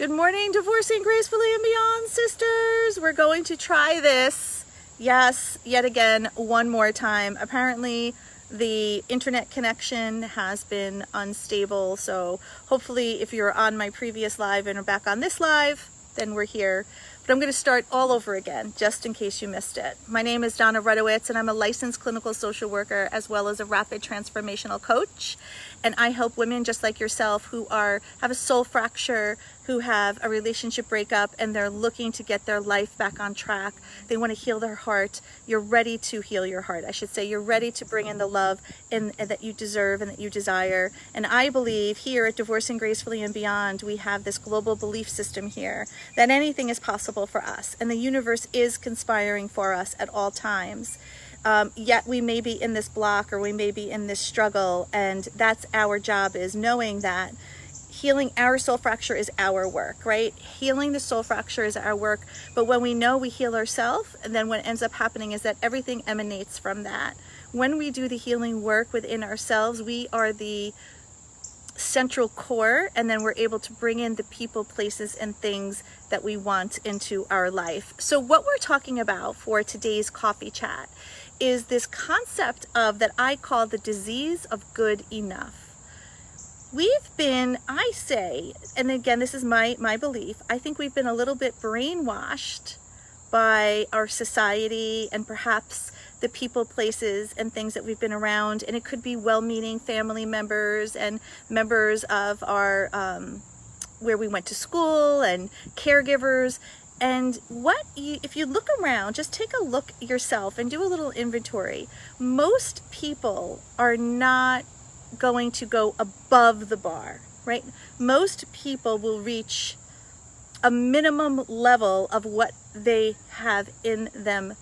Good morning, Divorcing Gracefully and Beyond sisters. We're going to try this, yes, yet again, one more time. Apparently, the internet connection has been unstable, so hopefully if you're on my previous live and are back on this live, then we're here. But I'm going to start all over again, just in case you missed it. My name is Donna Rudowitz, and I'm a licensed clinical social worker as well as a rapid transformational coach. And I help women just like yourself who have a soul fracture, who have a relationship breakup, and they're looking to get their life back on track. They want to heal their heart. You're ready to heal your heart. I should say you're ready to bring in the love and that you deserve and that you desire. And I believe here at Divorcing Gracefully and Beyond, we have this global belief system here that anything is possible for us. And the universe is conspiring for us at all times. Yet we may be in this block or we may be in this struggle, and that's our job, is knowing that healing our soul fracture is our work, right? Healing the soul fracture is our work, but when we know we heal ourselves, and then what ends up happening is that everything emanates from that. When we do the healing work within ourselves, we are the central core, and then we're able to bring in the people, places, and things that we want into our life. So what we're talking about for today's coffee chat is this concept of that I call the disease of good enough. We've been, I say, and again, this is my belief, I think we've been a little bit brainwashed by our society and perhaps the people, places, and things that we've been around. And it could be well-meaning family members and members of our, where we went to school, and caregivers. And if you look around, just take a look yourself and do a little inventory. Most people are not going to go above the bar, right? Most people will reach a minimum level of what they have in them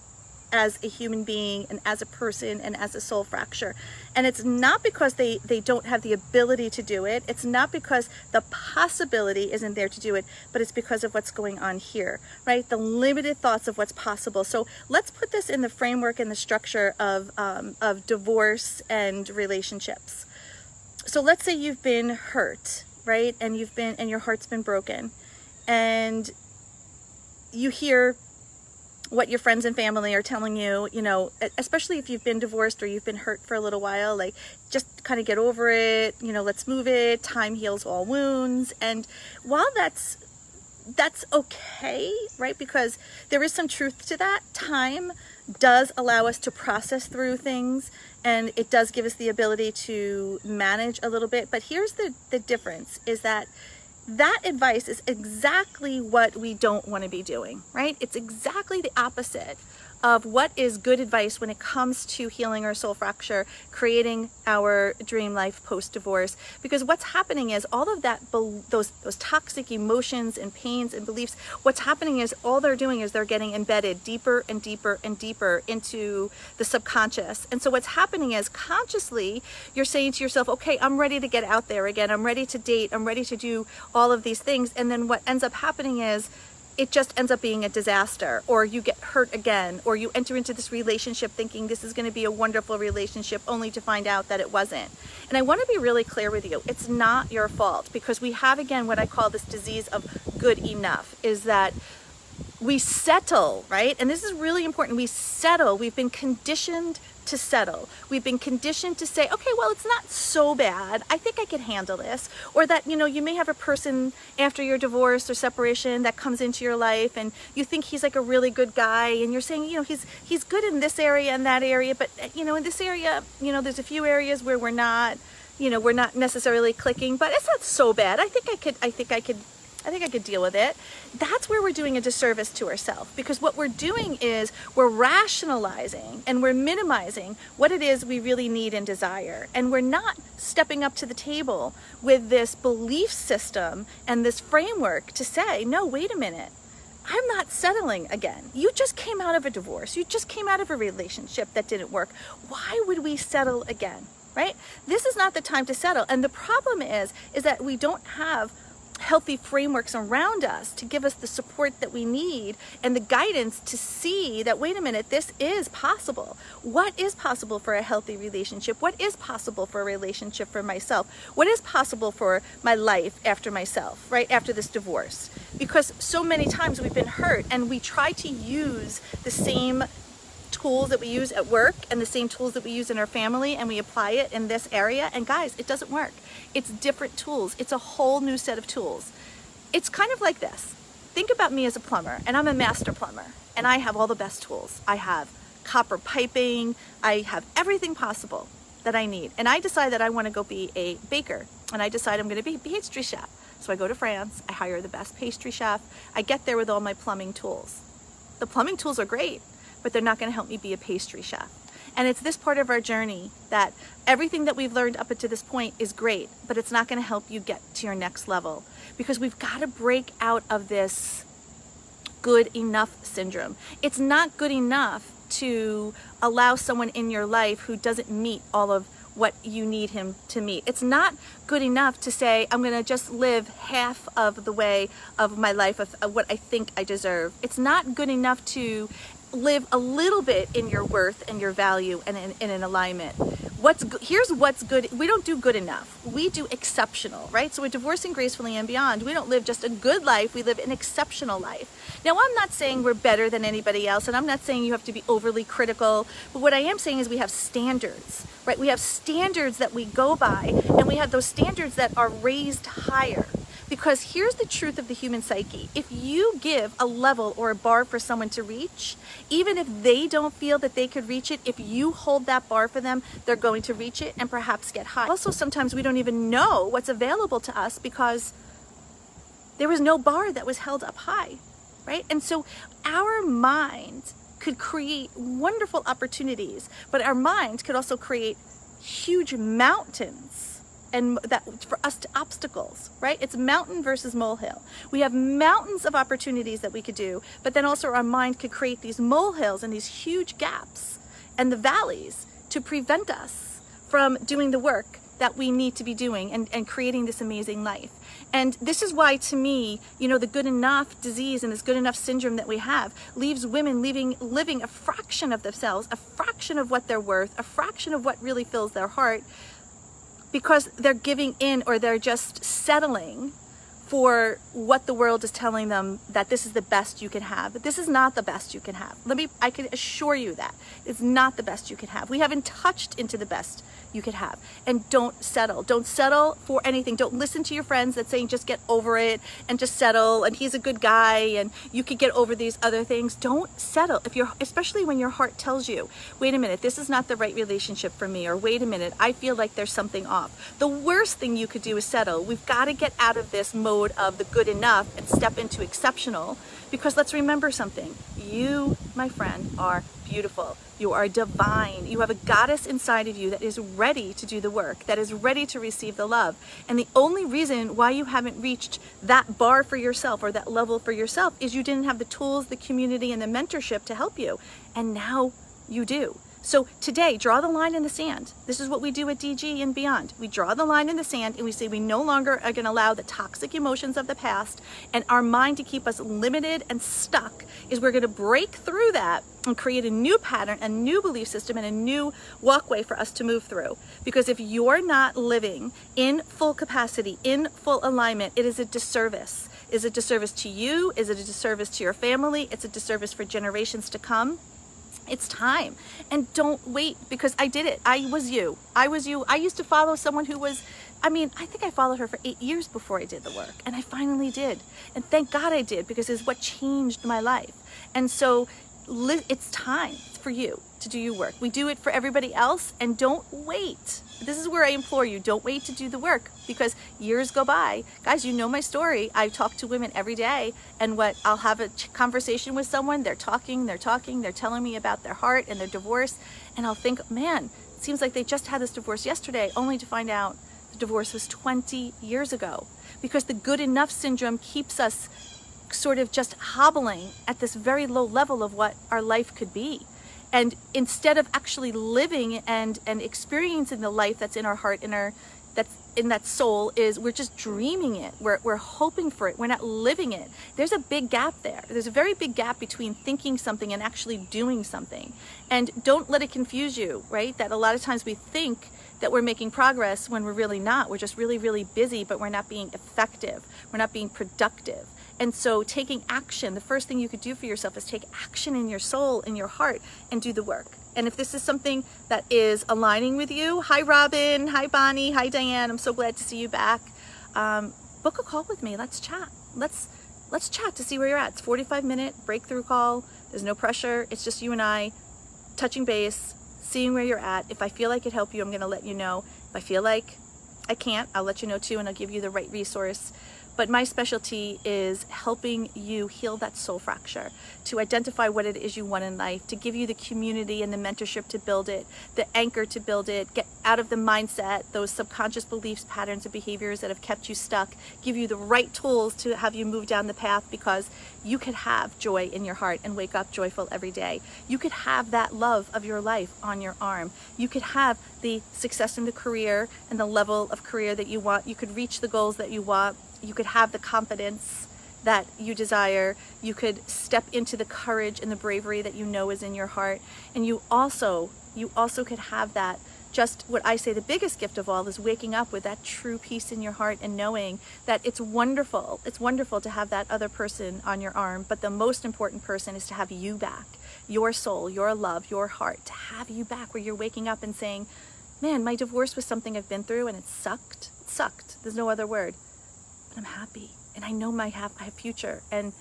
as a human being and as a person and as a soul fracture. And it's not because they don't have the ability to do it. It's not because the possibility isn't there to do it, but it's because of what's going on here, right? The limited thoughts of what's possible. So let's put this in the framework and the structure of divorce and relationships. So let's say you've been hurt, right? And your heart's been broken, and you hear what your friends and family are telling you, especially if you've been divorced or you've been hurt for a little while, like, just kind of get over it, let's move it, time heals all wounds. And while that's okay, right? Because there is some truth to that. Time does allow us to process through things, and it does give us the ability to manage a little bit. But here's the difference, is that advice is exactly what we don't want to be doing, right? It's exactly the opposite of what is good advice when it comes to healing our soul fracture, creating our dream life post-divorce. Because what's happening is all of that, those toxic emotions and pains and beliefs, what's happening is all they're doing is they're getting embedded deeper and deeper and deeper into the subconscious. And so what's happening is consciously you're saying to yourself, okay, I'm ready to get out there again. I'm ready to date. I'm ready to do all of these things. And then what ends up happening is it just ends up being a disaster, or you get hurt again, or you enter into this relationship thinking this is going to be a wonderful relationship, only to find out that it wasn't. And I want to be really clear with you. It's not your fault, because we have, again, what I call this disease of good enough, is that we settle, right? And this is really important. We settle. We've been conditioned to settle. We've been conditioned to say, okay, well, it's not so bad. I think I can handle this. Or that, you may have a person after your divorce or separation that comes into your life, and you think he's like a really good guy, and you're saying, he's good in this area and that area, but in this area, there's a few areas where we're not necessarily clicking, but it's not so bad. I think I could deal with it. That's where we're doing a disservice to ourselves, because what we're doing is we're rationalizing and we're minimizing what it is we really need and desire. And we're not stepping up to the table with this belief system and this framework to say, no, wait a minute. I'm not settling again. You just came out of a divorce. You just came out of a relationship that didn't work. Why would we settle again, right? This is not the time to settle. And the problem is that we don't have healthy frameworks around us to give us the support that we need and the guidance to see that, wait a minute, this is possible. What is possible for a healthy relationship? What is possible for a relationship for myself? What is possible for my life after myself, right? After this divorce? Because so many times we've been hurt and we try to use the same tools that we use at work and the same tools that we use in our family, and we apply it in this area, and guys, it doesn't work. It's different tools. It's a whole new set of tools. It's kind of like this. Think about me as a plumber, and I'm a master plumber, and I have all the best tools. I have copper piping, I have everything possible that I need, and I decide that I want to go be a baker, and I decide I'm going to be a pastry chef. So I go to France, I hire the best pastry chef, I get there with all my plumbing tools. The plumbing tools are great, but they're not going to help me be a pastry chef. And it's this part of our journey that everything that we've learned up until this point is great, but it's not going to help you get to your next level, because we've got to break out of this good enough syndrome. It's not good enough to allow someone in your life who doesn't meet all of what you need him to meet. It's not good enough to say, I'm going to just live half of the way of my life of what I think I deserve. It's not good enough to live a little bit in your worth and your value and in an alignment. Here's what's good. We don't do good enough. We do exceptional, right? So we're divorcing gracefully and beyond. We don't live just a good life. We live an exceptional life. Now, I'm not saying we're better than anybody else, and I'm not saying you have to be overly critical, but what I am saying is we have standards, right? We have standards that we go by, and we have those standards that are raised higher. Because here's the truth of the human psyche. If you give a level or a bar for someone to reach, even if they don't feel that they could reach it, if you hold that bar for them, they're going to reach it and perhaps get high. Also, sometimes we don't even know what's available to us because there was no bar that was held up high, right? And so our mind could create wonderful opportunities, but our mind could also create huge mountains, and that for us to obstacles, right? It's mountain versus molehill. We have mountains of opportunities that we could do, but then also our mind could create these molehills and these huge gaps and the valleys to prevent us from doing the work that we need to be doing and creating this amazing life. And this is why, to me, the good enough disease and this good enough syndrome that we have leaves women living a fraction of themselves, a fraction of what they're worth, a fraction of what really fills their heart, because they're giving in, or they're just settling for what the world is telling them, that this is the best you can have. But this is not the best you can have. I can assure you that it's not the best you can have. We haven't touched into the best you could have. And don't settle. Don't settle for anything. Don't listen to your friends that saying just get over it and just settle and he's a good guy and you could get over these other things. Don't settle. Especially when your heart tells you, wait a minute, this is not the right relationship for me, or wait a minute, I feel like there's something off. The worst thing you could do is settle. We've got to get out of this mode of the good enough and step into exceptional, because let's remember something. You, my friend, are beautiful. You are divine. You have a goddess inside of you that is ready to do the work, that is ready to receive the love. And the only reason why you haven't reached that bar for yourself or that level for yourself is you didn't have the tools, the community, and the mentorship to help you. And now you do. So today, draw the line in the sand. This is what we do at DG and beyond. We draw the line in the sand and we say we no longer are going to allow the toxic emotions of the past and our mind to keep us limited and stuck. Is we're going to break through that and create a new pattern, a new belief system, and a new walkway for us to move through. Because if you're not living in full capacity, in full alignment, it is a disservice. Is it a disservice to you? Is it a disservice to your family? It's a disservice for generations to come. It's time. And don't wait, because I did it. I was you. I used to follow someone who was, I think I followed her for 8 years before I did the work. And I finally did. And thank God I did, because it's what changed my life. And so it's time for you to do your work. We do it for everybody else, and don't wait. This is where I implore you, don't wait to do the work, because years go by. Guys, you know my story. I talk to women every day, and I'll have a conversation with someone, they're talking, they're telling me about their heart and their divorce, and I'll think, man, it seems like they just had this divorce yesterday, only to find out the divorce was 20 years ago. Because the good enough syndrome keeps us sort of just hobbling at this very low level of what our life could be. And instead of actually living and experiencing the life that's in our heart, that's in that soul is we're just dreaming it. We're hoping for it. We're not living it. There's a big gap there. There's a very big gap between thinking something and actually doing something. And don't let it confuse you, right? That a lot of times we think that we're making progress when we're really not. We're just really, really busy, but we're not being effective. We're not being productive. And so taking action, the first thing you could do for yourself is take action in your soul, in your heart, and do the work. And if this is something that is aligning with you, hi Robin, hi Bonnie, hi Diane, I'm so glad to see you back. Book a call with me, let's chat. Let's chat to see where you're at. It's a 45-minute breakthrough call. There's no pressure. It's just you and I touching base, seeing where you're at. If I feel like it helped you, I'm gonna let you know. If I feel like I can't, I'll let you know too, and I'll give you the right resource. But my specialty is helping you heal that soul fracture, to identify what it is you want in life, to give you the community and the mentorship to build it, the anchor to build it, get out of the mindset, those subconscious beliefs, patterns, and behaviors that have kept you stuck, give you the right tools to have you move down the path, because you could have joy in your heart and wake up joyful every day. You could have that love of your life on your arm. You could have the success in the career and the level of career that you want. You could reach the goals that you want. You could have the confidence that you desire. You could step into the courage and the bravery that you know is in your heart. And you also could have that, just what I say the biggest gift of all is waking up with that true peace in your heart and knowing that it's wonderful. It's wonderful to have that other person on your arm, but the most important person is to have you back, your soul, your love, your heart, to have you back where you're waking up and saying, man, my divorce was something I've been through and it sucked. It sucked. There's no other word. But I'm happy, and I know I have a future, and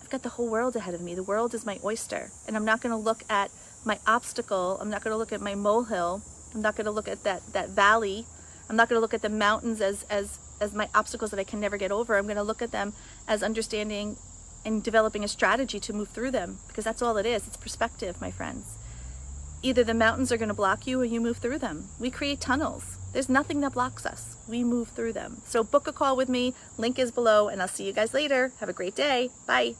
I've got the whole world ahead of me. The world is my oyster, and I'm not going to look at my obstacle. I'm not going to look at my molehill. I'm not going to look at that valley. I'm not going to look at the mountains as my obstacles that I can never get over. I'm going to look at them as understanding and developing a strategy to move through them, because that's all it is. It's perspective, my friends. Either the mountains are going to block you or you move through them. We create tunnels. There's nothing that blocks us. We move through them. So book a call with me. Link is below, and I'll see you guys later. Have a great day. Bye.